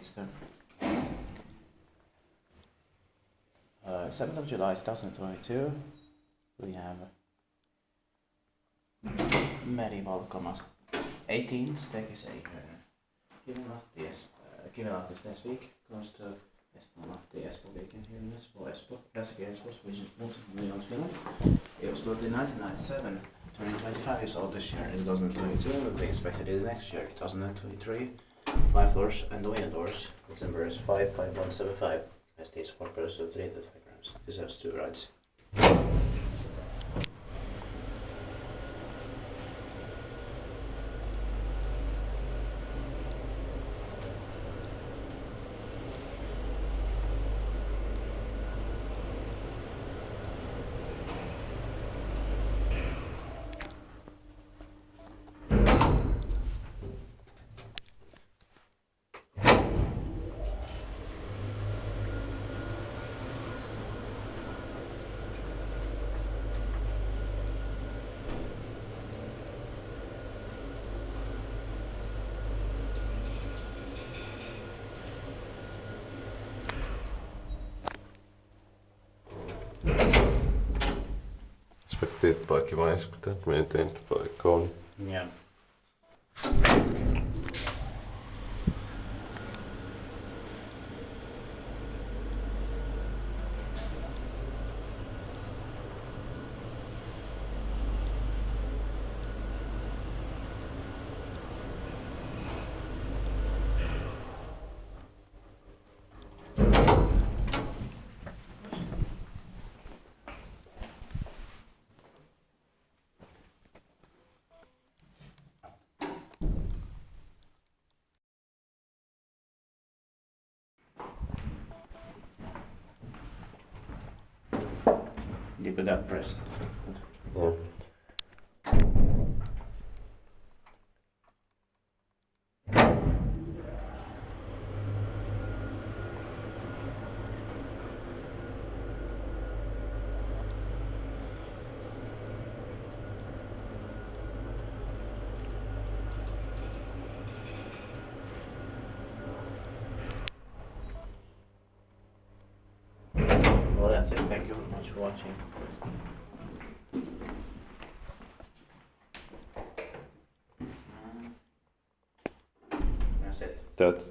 It's the 7th of July 2022. We have Merivalkama 18 staycation. Kivenlahti this week goes to Espoo weekend here in Espoo. Classic Espoo, which is most of Finland. It was built in 1997, turning 25 years old this year in 2022. We'll be expected in next year, 2023. 5 floors and the window doors. Its number is 55175. Capacity is 4 persons of 3 to 5 grams. This has 2 rides. Paikkivaiskutat maintained paikka on. Yeah. You could have pressed. Yeah. Well, that's it. Thank you very much for watching. That's it. That's